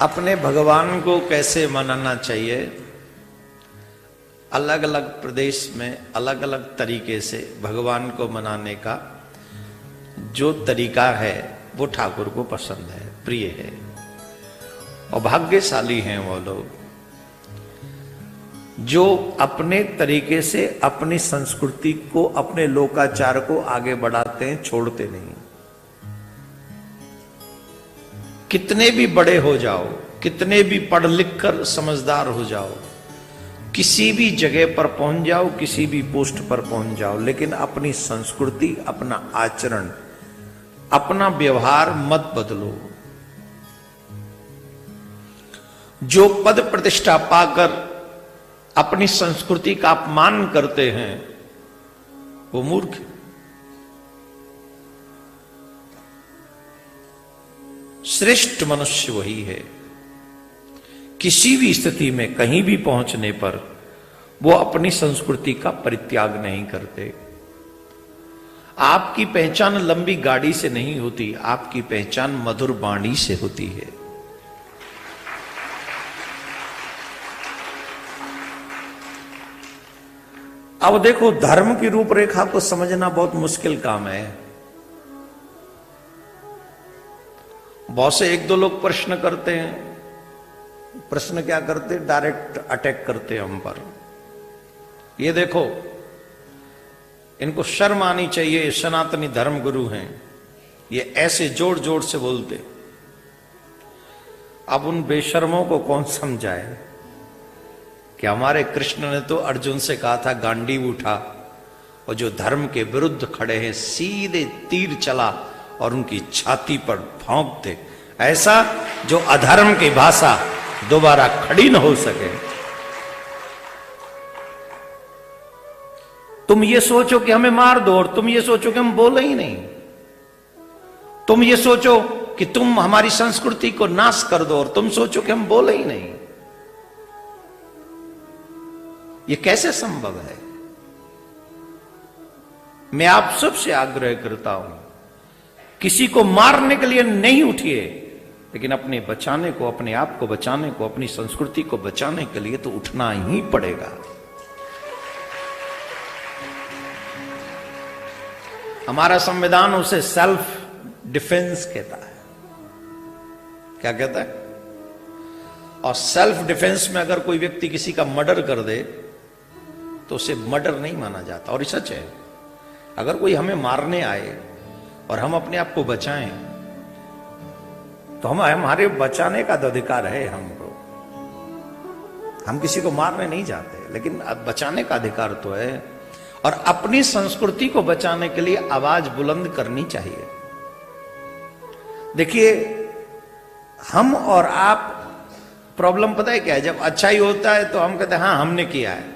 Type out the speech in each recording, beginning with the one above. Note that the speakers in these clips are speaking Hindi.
अपने भगवान को कैसे मनाना चाहिए। अलग अलग प्रदेश में अलग अलग तरीके से भगवान को मनाने का जो तरीका है वो ठाकुर को पसंद है, प्रिय है, और भाग्यशाली हैं वो लोग जो अपने तरीके से अपनी संस्कृति को, अपने लोकाचार को आगे बढ़ाते हैं, छोड़ते नहीं। कितने भी बड़े हो जाओ, कितने भी पढ़ लिख कर समझदार हो जाओ, किसी भी जगह पर पहुंच जाओ, किसी भी पोस्ट पर पहुंच जाओ, लेकिन अपनी संस्कृति, अपना आचरण, अपना व्यवहार मत बदलो। जो पद प्रतिष्ठा पाकर अपनी संस्कृति का अपमान करते हैं वो मूर्ख है। श्रेष्ठ मनुष्य वही है, किसी भी स्थिति में कहीं भी पहुंचने पर वो अपनी संस्कृति का परित्याग नहीं करते। आपकी पहचान लंबी गाड़ी से नहीं होती, आपकी पहचान मधुर वाणी से होती है। अब देखो, धर्म की रूपरेखा को समझना बहुत मुश्किल काम है। बहुत से एक दो लोग प्रश्न करते हैं, प्रश्न क्या करते, डायरेक्ट अटैक करते हैं हम पर। ये देखो, इनको शर्म आनी चाहिए, सनातनी धर्म गुरु हैं, ये ऐसे जोर जोर से बोलते। अब उन बेशर्मों को कौन समझाए कि हमारे कृष्ण ने तो अर्जुन से कहा था गांडीव उठा, और जो धर्म के विरुद्ध खड़े हैं सीधे तीर चला और उनकी छाती पर भौंक दे, ऐसा जो अधर्म की भाषा दोबारा खड़ी न हो सके। तुम ये सोचो कि हमें मार दो, और तुम ये सोचो कि हम बोले ही नहीं। तुम ये सोचो कि तुम हमारी संस्कृति को नाश कर दो, और तुम सोचो कि हम बोले ही नहीं। ये कैसे संभव है? मैं आप सबसे आग्रह करता हूं, किसी को मारने के लिए नहीं उठिए, लेकिन अपने बचाने को, अपने आप को बचाने को, अपनी संस्कृति को बचाने के लिए तो उठना ही पड़ेगा। हमारा संविधान उसे सेल्फ डिफेंस कहता है। क्या कहता है? और सेल्फ डिफेंस में अगर कोई व्यक्ति किसी का मर्डर कर दे तो उसे मर्डर नहीं माना जाता। और ये सच है, अगर कोई हमें मारने आए और हम अपने आप को बचाएं तो हमारे बचाने का तो अधिकार है हमको। हम किसी को मारने नहीं जाते, लेकिन बचाने का अधिकार तो है। और अपनी संस्कृति को बचाने के लिए आवाज बुलंद करनी चाहिए। देखिए, हम और आप, प्रॉब्लम पता है क्या है? जब अच्छा ही होता है तो हम कहते हैं हाँ हमने किया है,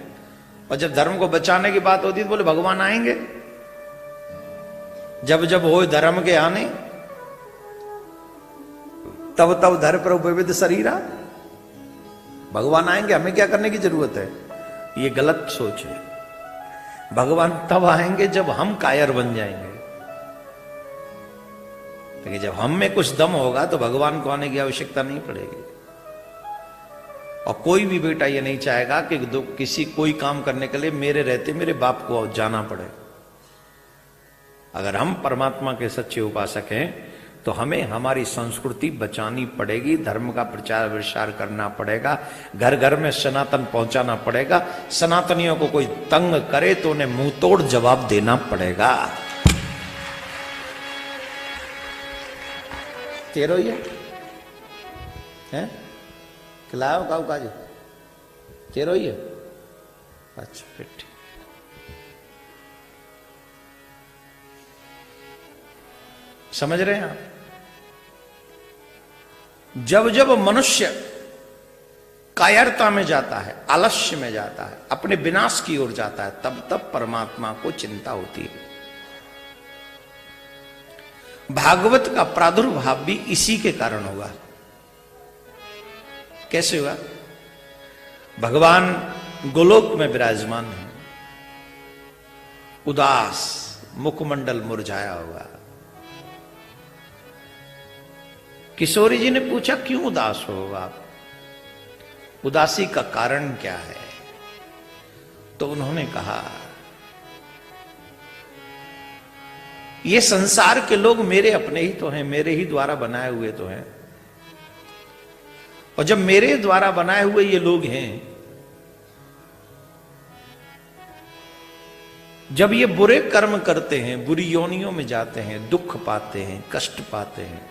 और जब धर्म को बचाने की बात होती है तो बोले भगवान आएंगे। जब जब हो धर्म के आने, तब तब धर प्रभु विविध शरीरा। भगवान आएंगे, हमें क्या करने की जरूरत है? ये गलत सोच है। भगवान तब आएंगे जब हम कायर बन जाएंगे। लेकिन जब हम में कुछ दम होगा तो भगवान को आने की आवश्यकता नहीं पड़ेगी। और कोई भी बेटा ये नहीं चाहेगा कि कोई काम करने के लिए मेरे रहते मेरे बाप को जाना पड़े। अगर हम परमात्मा के सच्चे उपासक हैं तो हमें हमारी संस्कृति बचानी पड़ेगी, धर्म का प्रचार विचार करना पड़ेगा, घर घर में सनातन पहुंचाना पड़ेगा। सनातनियों को कोई तंग करे तो उन्हें मुंह तोड़ जवाब देना पड़ेगा। तेरो ये है खिलाओ काऊ काजी तेरो ही है। अच्छा फिर ठीक। समझ रहे हैं आप? जब जब मनुष्य कायरता में जाता है, आलस्य में जाता है, अपने विनाश की ओर जाता है, तब तब परमात्मा को चिंता होती है। भागवत का प्रादुर्भाव भी इसी के कारण हुआ। कैसे हुआ? भगवान गोलोक में विराजमान है, उदास, मुखमंडल मुरझाया हुआ, किशोरी जी ने पूछा, क्यों उदास हो आप, उदासी का कारण क्या है? तो उन्होंने कहा, ये संसार के लोग मेरे अपने ही तो हैं, मेरे ही द्वारा बनाए हुए तो हैं, और जब मेरे द्वारा बनाए हुए ये लोग हैं, जब ये बुरे कर्म करते हैं, बुरी योनियों में जाते हैं, दुख पाते हैं, कष्ट पाते हैं,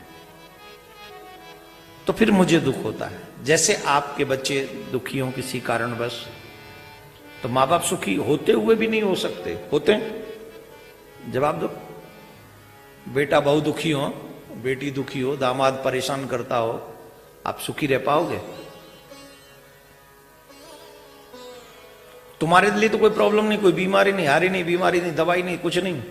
तो फिर मुझे दुख होता है। जैसे आपके बच्चे दुखी हों किसी कारणवश, तो मां बाप सुखी होते हुए भी नहीं हो सकते, होते हैं? जवाब दो। बेटा बहु दुखी हो, बेटी दुखी हो, दामाद परेशान करता हो, आप सुखी रह पाओगे? तुम्हारे लिए तो कोई प्रॉब्लम नहीं, कोई बीमारी नहीं, हारी नहीं, बीमारी नहीं, दवाई नहीं, कुछ नहीं।